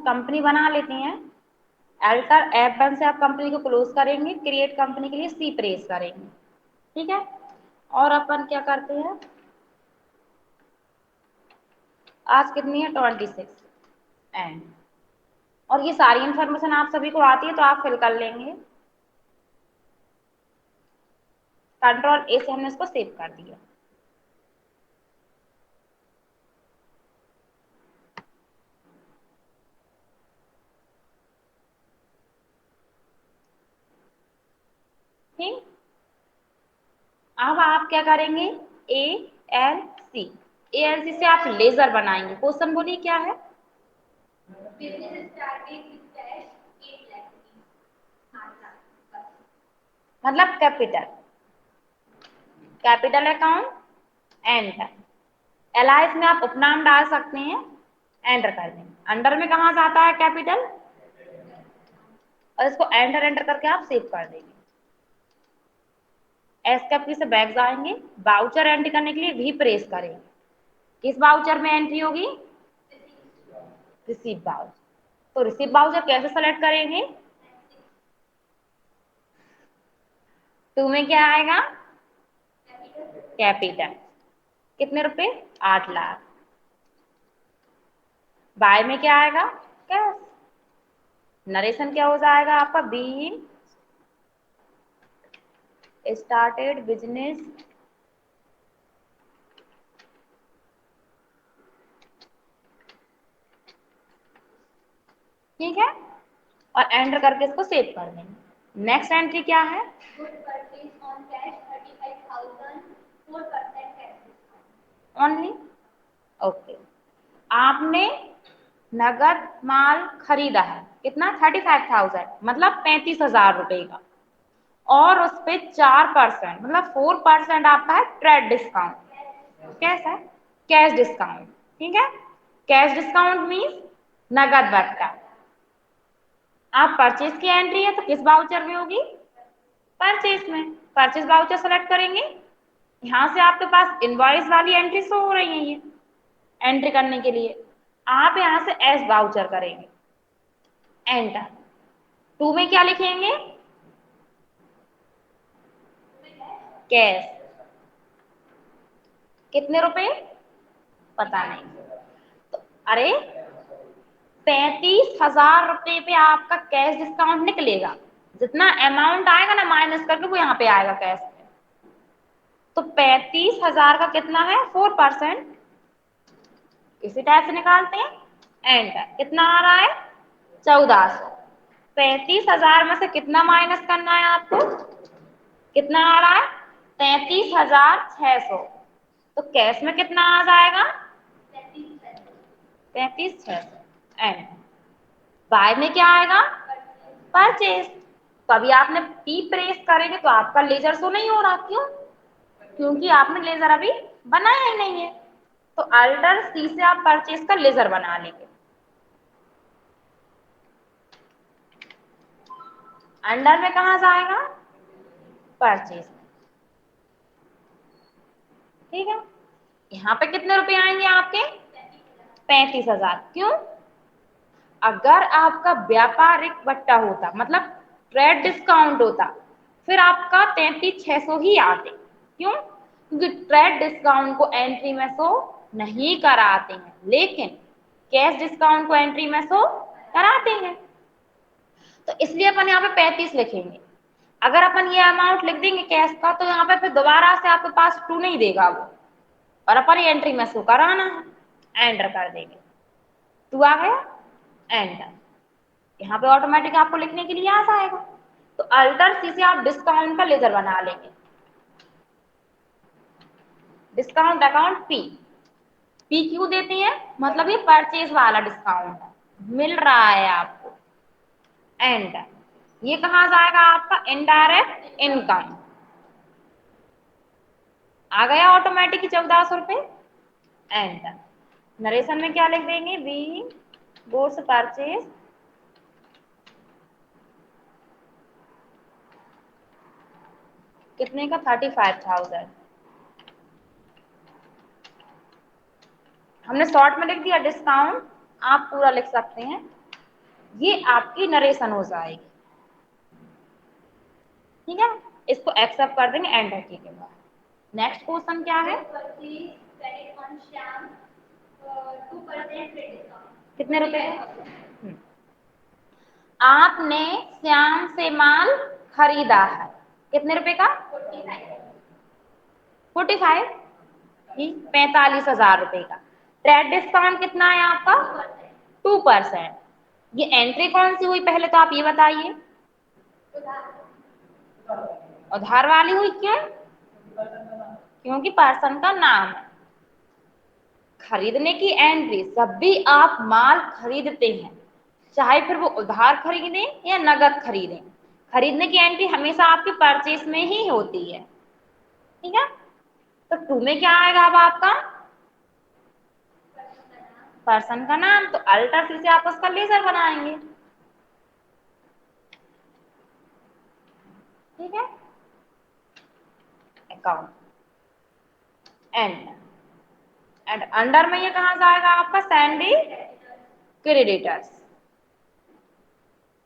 Company बना लेते हैं। एल्टर F1 से आप कंपनी को क्लोज करेंगे, क्रिएट कंपनी के लिए C प्रेस करेंगे, ठीक है। और अपन क्या करते हैं, आज कितनी है 26 एंड, और ये सारी इन्फॉर्मेशन आप सभी को आती है तो आप फिल कर लेंगे। कंट्रोल A से हमने इसको सेव कर दिया। ठीक, अब आप क्या करेंगे, ALC, ALC से आप लेजर बनाएंगे। क्वेश्चन बोलिए क्या है, मतलब capital, capital account, enter. Alias में आप उपनाम डाल सकते हैं, एंटर कर देंगे। अंडर में कहाँ से आता है कैपिटल, और इसको एंटर एंटर करके आप सेव कर देंगे। एस्केप से बैक जाएंगे, वाउचर एंट्री करने के लिए वी प्रेस करेंगे। किस वाउचर में एंट्री होगी, रिसीव वाउचर। तो रिसीव वाउचर कैसे सेलेक्ट करेंगे, टू में क्या आएगा, कैपिटल, कितने रुपए, 8 लाख। बाय में क्या आएगा, कैश। नरेशन क्या हो जाएगा आपका, बीइंग स्टार्टेड बिजनेस ठीक है, और एंटर करके इसको सेव कर देंगे। नेक्स्ट एंट्री क्या है, ओनली, ओके। आपने नगद माल खरीदा है, कितना, 35,000, मतलब 35,000 रुपए का, और उस पे 4% मतलब 4% आपका है ट्रेड डिस्काउंट। कैसा है, कैश डिस्काउंट, ठीक है। कैश डिस्काउंट मीन्स नगद भत्ता। आप परचेज की एंट्री है तो किस वाउचर में होगी, परचेज में, परचेज वाउचर सेलेक्ट करेंगे। यहाँ से आपके पास इनवॉइस वाली एंट्री शो हो रही है, ये एंट्री करने के लिए आप यहाँ से एस वाउचर करेंगे, एंटर। टू में क्या लिखेंगे, कैश, कितने रुपए, पता नहीं। तो अरे 35,000 रुपए पे आपका कैश डिस्काउंट निकलेगा, जितना अमाउंट आएगा ना माइनस करके वो यहाँ पे आएगा कैश में। तो 35,000 का कितना है, 4%, इसी टाइप से निकालते हैं, एंटर। कितना आ रहा है, 1400। 35,000 में से कितना माइनस करना है आपको, कितना आ रहा है, 33,600। तो कैश में कितना आ जाएगा, 33,600, एंड बाय में क्या आएगा, परचेज। तो अभी आपने पी प्रेस करेंगे तो आपका लेजर शो नहीं हो रहा, क्यों, क्योंकि आपने लेजर अभी बनाया ही नहीं है। तो अल्टर सी से आप परचेज का लेजर बना लेंगे। अंडर में कहा जाएगा, परचेज, ठीक है। यहाँ पे कितने रुपए आएंगे आपके, 35,000। क्यों, अगर आपका व्यापारिक बट्टा होता, मतलब ट्रेड डिस्काउंट होता, फिर आपका 33,600 ही आते। क्यों, क्योंकि ट्रेड डिस्काउंट को एंट्री में शो नहीं कराते हैं, लेकिन कैश डिस्काउंट को एंट्री में शो कराते हैं। तो इसलिए अपन यहाँ पे 35 लिखेंगे। अगर अपन ये अमाउंट लिख देंगे कैश का, तो यहाँ पे फिर दोबारा से आपके पास टू नहीं देगा वो, और अपन एंट्री में शो कराना है, एंटर कर देंगे। टू आ गया, एंटर। यहाँ पे ऑटोमेटिक आपको लिखने के लिए आ जाएगा। तो अल्टर सी से आप डिस्काउंट का लेजर बना लेंगे। डिस्काउंट अकाउंट पी, पी क्यों देते हैं, मतलब ये परचेज वाला डिस्काउंट है, मिल रहा है आपको, एंटर। ये कहाँ जाएगा आपका, इनडायरेक्ट इनकम, आ गया ऑटोमेटिक ही 1400 रुपए, एंटर। नरेशन में क्या लिख देंगे, बी गुड्स परचेज कितने का, 35,000। हमने शॉर्ट में लिख दिया डिस्काउंट, आप पूरा लिख सकते हैं, ये आपकी नरेशन हो जाएगी। ठीक है, इसको एक्सेप्ट कर देंगे एंटर की के बाद। नेक्स्ट क्वेश्चन क्या है? कितने रुपए? आपने श्याम से माल खरीदा है, कितने रुपए का? 45, 45,000 रुपए का। ट्रेड डिस्काउंट कितना है आपका? 2%। ये एंट्री कौन सी हुई पहले तो आप ये बताइए। उधार वाली हुई, क्यों? क्योंकि पर्सन का नाम है। खरीदने की एंट्री, जब भी आप माल खरीदते हैं, चाहे फिर वो उधार खरीदें या नगद खरीदें, खरीदने की एंट्री हमेशा आपकी परचेस में ही होती है। ठीक है, तो टू में क्या आएगा अब आपका? पर्सन का नाम, तो अल्टर सी से आप उसका लेजर बनाएंगे। ठीक है, अकाउंट एंड एंड अंडर में ये कहां जाएगा आपका? Sandy creditors.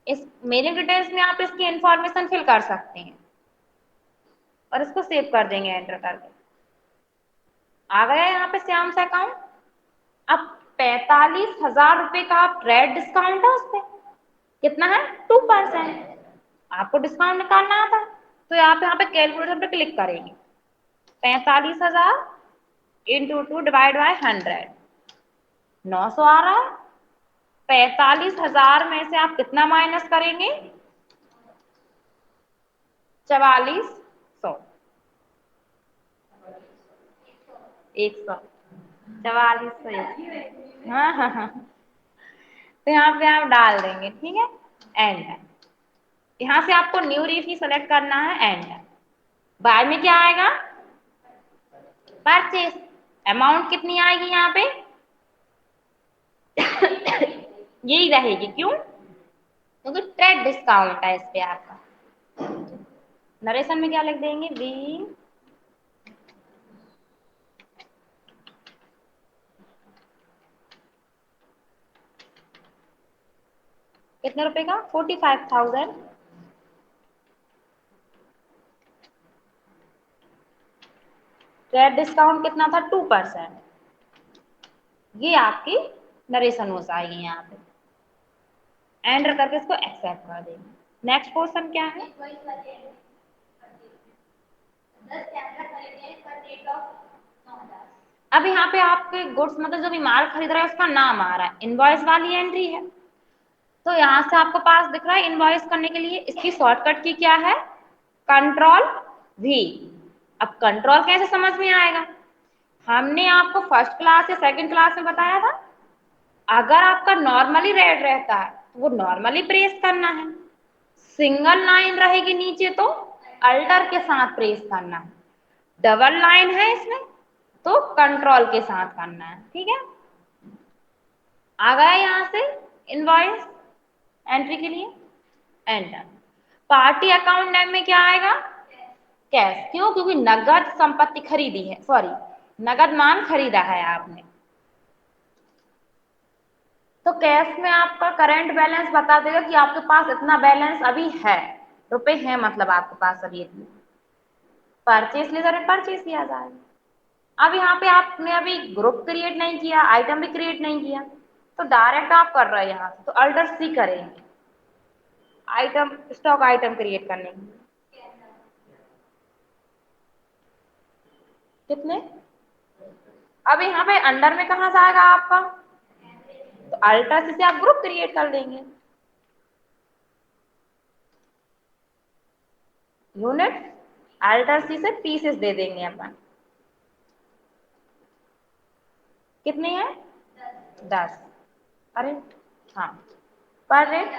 इस मेलिंग डिटेल्स में आप इसकी इंफॉर्मेशन फिल कर सकते हैं और इसको सेव कर देंगे एंटर करके। आ गया यहाँ पे श्याम से अकाउंट। अब 45,000 रुपए का ट्रेड डिस्काउंट है, उस पे कितना है? 2%। आपको डिस्काउंट निकालना था, तो आप यहाँ पे कैलकुलेटर पे क्लिक करेंगे। 45,000 इंटू 2 डिवाइड बाय 100, 900 आ रहा है। 45,000 में से आप कितना माइनस करेंगे? 4400, 100, 4400। हाँ हाँ हाँ, तो यहाँ पे आप डाल देंगे। ठीक है, एंड यहाँ से आपको न्यू रीफी सेलेक्ट करना है एंड। बाद में क्या आएगा? परचेस। अमाउंट कितनी आएगी यहाँ पे? यही रहेगी, क्यों? क्योंकि ट्रेड डिस्काउंट है इस पे आपका। नरेशन में क्या लिख देंगे? बी कितने रुपए का? 45,000। ट्रेड डिस्काउंट कितना था? 2%। ये आपकी नरेशन हो जाएगी यहाँ पे। एंटर करके इसको एक्सेप्ट कर देंगे। नेक्स्ट क्वेश्चन क्या है? अब यहाँ पे आपके गुड्स मतलब जो भी माल खरीद रहा है उसका नाम आ रहा है, इनवॉइस वाली एंट्री है। तो यहाँ से आपको पास दिख रहा है इनवॉइस करने के लिए इसकी शॉर्टकट की क्या है? Control we. अब कंट्रोल कैसे समझ में आएगा? हमने आपको फर्स्ट क्लास या सेकंड क्लास में बताया था, अगर आपका नॉर्मली रेड रहता है तो वो नॉर्मली प्रेस करना है, सिंगल लाइन रहेगी नीचे तो अल्टर के साथ प्रेस करना है, डबल लाइन है इसमें तो कंट्रोल के साथ करना है। ठीक है, आ गया यहाँ से इनवॉइस एंट्री के लिए एंटर। पार्टी अकाउंट नेम में क्या आएगा? कैश। क्यों? क्योंकि नगद संपत्ति खरीदी है, सॉरी नगद माल खरीदा है आपने। तो कैश में आपका करंट बैलेंस बता देगा कि आपके पास इतना बैलेंस अभी है, रुपए हैं मतलब आपके पास अभी इतने। परचेस लेजर में परचेस किया जाएगा। अब यहाँ पे आपने अभी ग्रुप क्रिएट नहीं किया, आइटम भी क्रिएट नहीं किया, तो डायरेक्ट आप कर रहे हैं यहाँ से, तो अल्टर सी करेंगे आइटम स्टॉक आइटम क्रिएट करने के लिए। कितने? अब यहाँ पे अंडर में कहाँ से आएगा आपका? तो अल्टर सी से आप ग्रुप क्रिएट कर लेंगे। यूनिट अल्टर सी से पीसेस दे देंगे अपन। कितने हैं? 10। अरे हाँ, पर रेट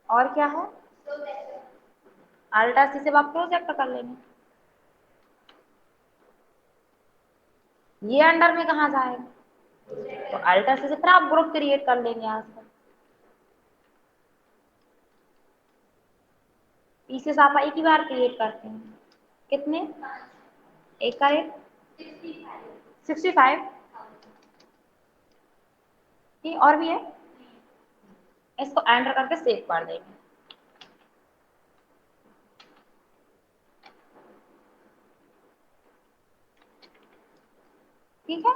और क्या है? अल्टर सी से आप प्रोजेक्ट कर लेंगे। ये अंडर में कहाँ जाएगा? तो अल्टर सी से फिर आप ग्रुप क्रिएट कर लेंगे यहाँ से। पीसेस आप एक ही बार क्रिएट करते हैं। कितने? एक का रेट 65। ये और भी है, इसको एंटर करके सेव कर देंगे। ठीक है,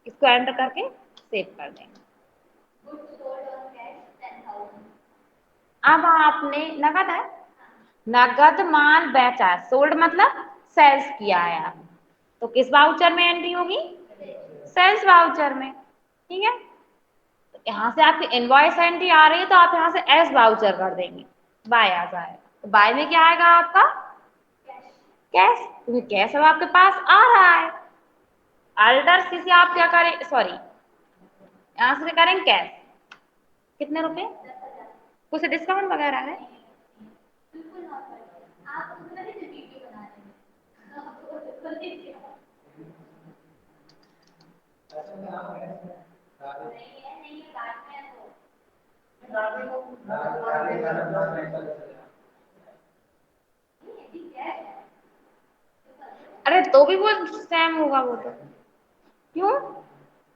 इसको एंटर करके सेव कर देंगे। अब आपने नगद है, नगद माल बेचा, सोल्ड मतलब सेल्स किया है आप, तो किस वाउचर में एंट्री होगी? सेल्स वाउचर में। ठीक है, तो यहाँ से आपकी इनवॉइस एंट्री आ रही है तो आप यहाँ से एस वाउचर कर देंगे, बाय आ जाएगा। तो बाय में क्या आएगा आपका? कैश, क्योंकि कैश अब आपके पास आ रहा है। अल्टर सी से आप क्या करें, सॉरी यहाँ से करेंगे कैश, कितने रुपए? कुछ डिस्काउंट वगैरह है? अरे तो भी वो सेम होगा वो तो। क्यों?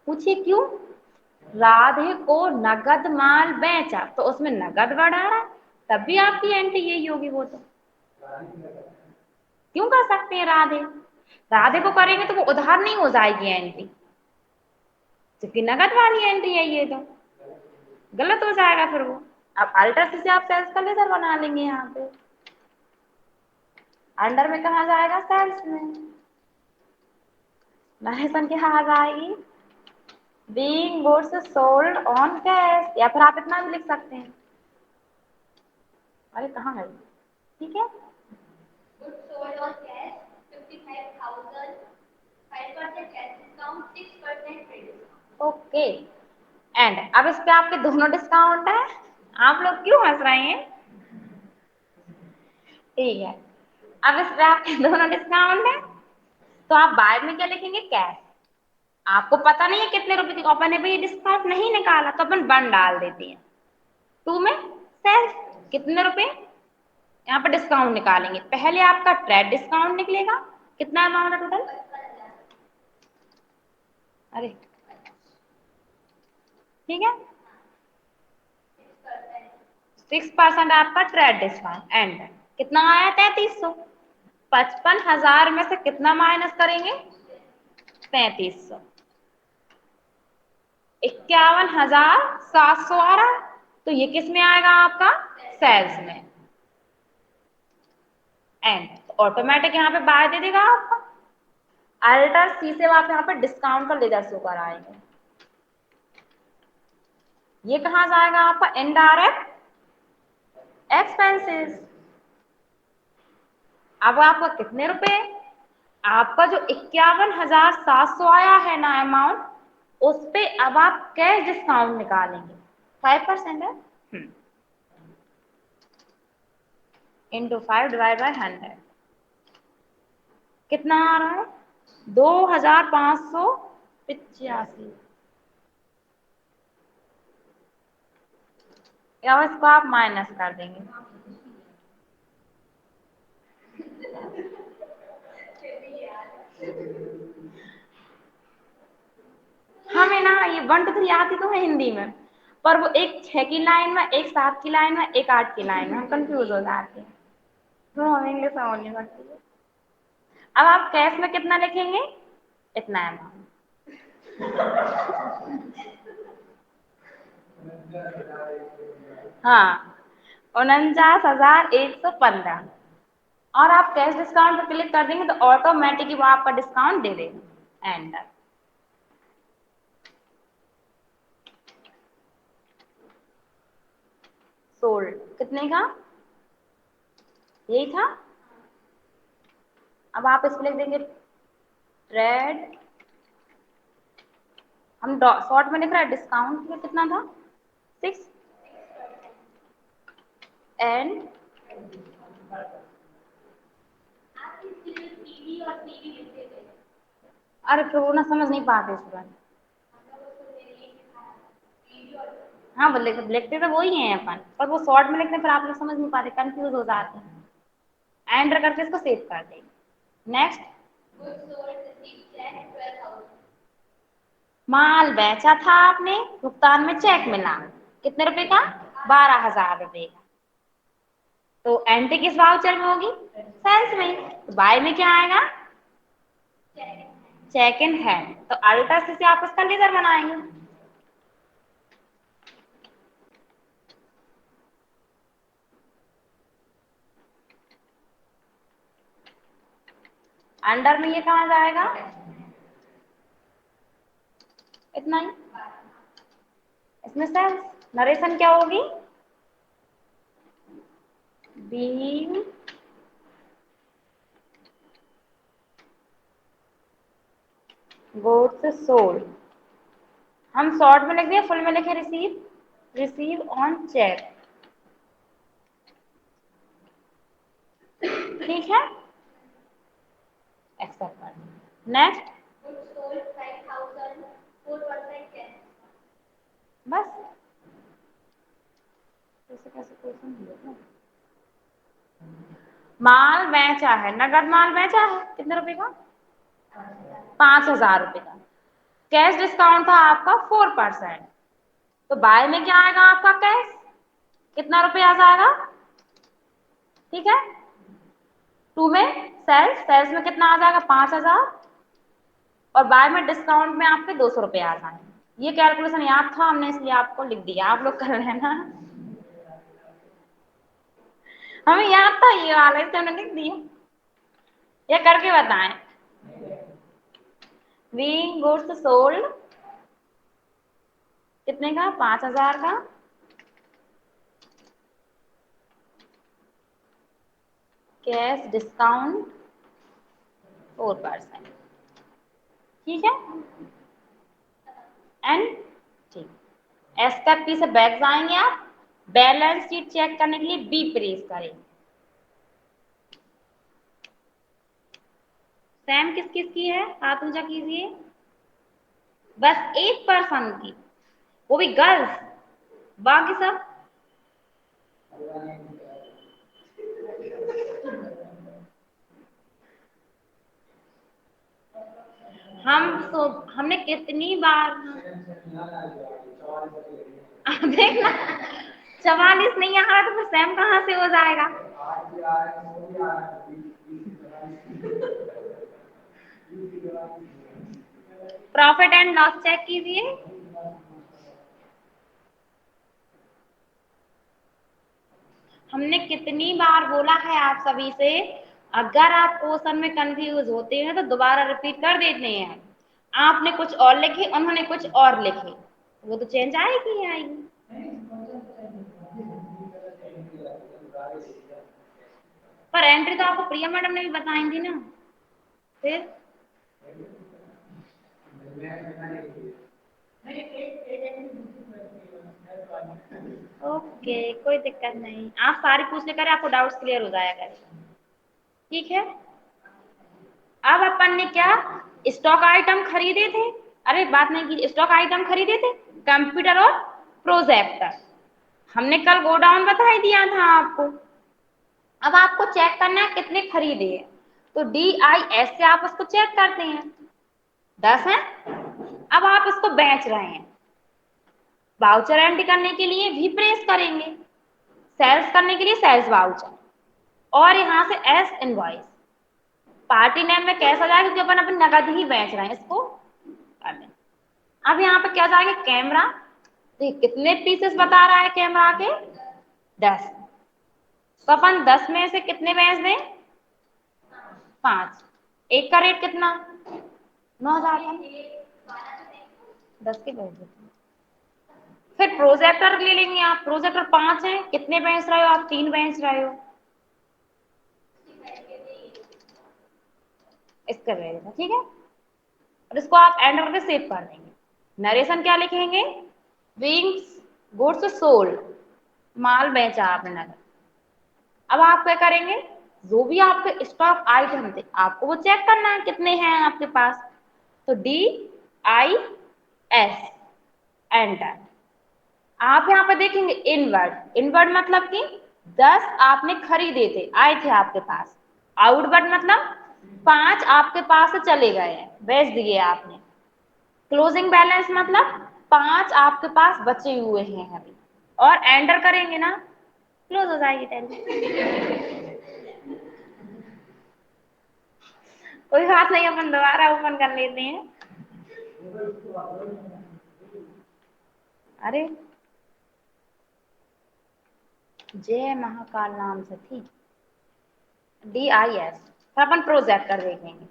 पूछिए क्यों? राधे को नगद माल बेचा तो उसमें नगद बढ़ा रहा है, तब भी आपकी एंट्री यही होगी वो तो। क्यों कर सकते हैं राधे, राधे को करेंगे तो वो उधार नहीं हो जाएगी एंट्री, क्योंकि नगद वाली एंट्री है ये, तो गलत हो जाएगा फिर वो। अब अल्टर से आप सेल्स का लेजर बना लेंगे, यहाँ पे अंडर में कहा जाएगा? सेल्स में। नरेशन क्या आ जाएगी? Being goods sold on cash, या फिर आप इतना भी लिख सकते हैं, अरे कहाँ है, ठीक है, ओके। एंड अब इस पे आपके दोनों डिस्काउंट है, आप लोग क्यों हंस रहे हैं? ठीक है, अब इस पे आपके दोनों डिस्काउंट है, तो आप बाद में क्या लिखेंगे? कैश। आपको पता नहीं है कितने रुपए की, अपन ने भी डिस्काउंट नहीं निकाला तो अपन वन डाल देते हैं, टू में सेल्स कितने रुपए, यहाँ पर डिस्काउंट निकालेंगे। पहले आपका ट्रेड डिस्काउंट निकलेगा, कितना अमाउंट है टोटल? अरे ठीक है, 6% आपका ट्रेड डिस्काउंट, एंड कितना आया? 3300। 55,000 में से कितना माइनस करेंगे? 3500। 51,700 आ रहा है, तो ये किस में आएगा आपका? सेल्स में। एंड ऑटोमेटिक यहाँ पे बाय दे देगा आपका। अल्टर सी से आप यहाँ पे डिस्काउंट का लेजर शो कराएंगे, ये कहाँ जाएगा आपका? Indirect expenses. अब आपका कितने रुपए? आपका जो 51,700 आया है ना अमाउंट, उस पे अब आप कैश डिस्काउंट निकालेंगे, 5% है, इंटू 5 डिवाइड बाई 100, कितना आ रहा है? 2,585। या इसको आप माइनस कर देंगे, हमें ना ये 1 to 3 आती तो है हिंदी में, पर वो एक 6 की लाइन में, एक 7 की लाइन में, एक 8 की लाइन में हम कंफ्यूज हो जाते हैं, तो हमें इंग्लिश समझ नहीं सकती है। अब आप कैश में कितना लिखेंगे? इतना अमाउंट। हाँ, 49,115। और आप कैश डिस्काउंट पर क्लिक कर देंगे तो ऑटोमेटिकली वो आपका डिस्काउंट दे देगा। एंटर। सोल्ड कितने का? यही था। अब आप इसको लिख देंगे ट्रेड, हम शॉर्ट में लिख रहे हैं, डिस्काउंट में कितना था? 6 एंड अरे फिर वो ना समझ नहीं पाते इसमें। हाँ वो लिखते तो वही हैं अपन, पर वो शॉर्ट में लिखते हैं, फिर आप लोग समझ नहीं पाते, कंफ्यूज हो जाते हैं। एंटर करके इसको सेव कर देंगे। नेक्स्ट। माल बेचा था आपने, भुगतान में चेक मिला, कितने रुपए का? 12,000 रुपए का। तो एंट्री किस वाउचर में होगी? सेल्स में। तो बाय में क्या आएगा? Check in hand. तो अल्टर से आप उसका लेजर बनाएंगे। अंडर में ये कहाँ जाएगा? इतना ही। इसमें सेल्स, नरेशन क्या होगी? Being goods sold. हम शॉर्ट में लिख दिए, फुल में लिखे रिसीव, रिसीव ऑन चेक। ठीक है, एक्सेप्ट कर। नेक्स्ट, बस कैसे कैसे क्वेश्चन दिए ना। माल बेचा है, नगद माल बेचा है, कितने रुपए का? 5,000 रुपए का। कैश डिस्काउंट था आपका 4%। तो बाय में क्या आएगा आपका? कैश कितना रुपया आ जाएगा? ठीक है। टू में सेल्स, सेल्स में कितना आ जाएगा? 5,000। और बाय में डिस्काउंट में आपके 200 रुपये आ जाएंगे। ये कैलकुलेशन याद था, हमने इसलिए आपको लिख दिया, आप लोग कर लेना। हमें याद था ये वाला, इसलिए हमने लिख दिया। ये करके बताएं। वी गुड्स सोल्ड कितने का? 5,000 का। Cash discount 4%। ठीक है। एंड ठीक, एस्केप की से बैक जाएंगे आप। बैलेंस शीट चेक करने के लिए बी प्रेस करें। सेम किस किस की है? हाथ ऊंचा कीजिए। बस एक पर्सन की, वो भी गर्ल्स, बाकी सब हमने कितनी बार देखना, 44 नहीं आ रहा तो फिर सेम कहाँ से हो जाएगा? प्रॉफिट एंड लॉस चेक कीजिए। हमने कितनी बार बोला है आप सभी से, अगर आप क्वेश्चन में कंफ्यूज होते हैं तो दोबारा रिपीट कर देते हैं। आपने कुछ और लिखे, उन्होंने कुछ और लिखे, वो तो चेंज आएगी ही आएगी। पर एंट्री तो आपको प्रिया मैडम ने भी बताई थी ना। फिर ओके, कोई दिक्कत नहीं, आप सारी पूछ लेकर आपको डाउट्स क्लियर हो जाएगा। ठीक है। अब अपन ने क्या स्टॉक आइटम खरीदे थे? अरे बात नहीं की, स्टॉक आइटम खरीदे थे, कंप्यूटर और प्रोजेक्टर। हमने कल गोडाउन बता ही दिया था आपको। अब आपको चेक करना है कितने खरीदे हैं, तो DIS से आप उसको चेक करते हैं। 10 है। अब आप इसको बेच रहे हैं, वाउचर एंट्री करने के लिए भी प्रेस करेंगे, सेल्स करने के लिए सेल्स वाउचर, और यहाँ से एस इनवॉइस। पार्टी नेम में कैसा जाएगा, क्योंकि अपन अपन नगद ही बेच रहे हैं, इसको कर दें। अब यहाँ पे क्या जाएगा? कैमरा। तो कितने पीसेस बता रहा है कैमरा के? 10। तो अपन 10 में से कितने बेच दें? 5। एक का रेट कितना? 9,000। 10 के बेच देते। फिर प्रोजेक्टर ले लेंगे आप, प्रोजेक्टर 5 है, कितने बेच रहे हो आप? 3 बेच रहे हो, इसका बेच देना। ठीक है, और इसको आप एंटर करके सेव कर देंगे। नरेशन क्या लिखेंगे? विंग्स गुड्स सोल्ड, माल बेचा आपने नगद। अब आप क्या करेंगे? जो भी आपके स्टॉक आइटम थे आपको वो चेक करना है कितने हैं आपके पास। तो DIS एंटर। आप यहाँ पे देखेंगे इनवर्ड, इनवर्ड मतलब कि 10 आपने खरीदे थे, आए थे आपके पास। आउटवर्ड मतलब 5 आपके पास से चले गए हैं, बेच दिए आपने। क्लोजिंग बैलेंस मतलब 5 आपके पास बचे हुए हैं अभी, और एंटर करेंगे ना, क्लोज हो जाएगी टैली। कोई बात नहीं, अपन दोबारा ओपन कर लेते हैं। अरे जय महाकाल नाम से थी, DIS, फिर अपन प्रोजेक्ट कर देखेंगे।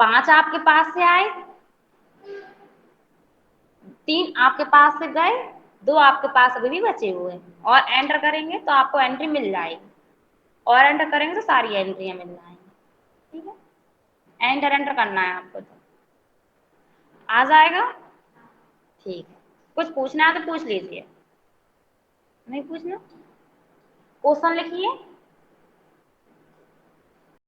5 आपके पास से आए, 3 आपके पास से गए, 2 आपके पास अभी भी बचे हुए हैं, और एंटर करेंगे तो आपको एंट्री मिल जाएगी, और एंटर करेंगे तो सारी एंट्रियां मिल जाएंगी। ठीक है, एंटर एंटर करना है आपको, तो आ जाएगा। ठीक है, कुछ पूछना है तो पूछ लीजिए। नहीं पूछना, क्वेश्चन लिखिए।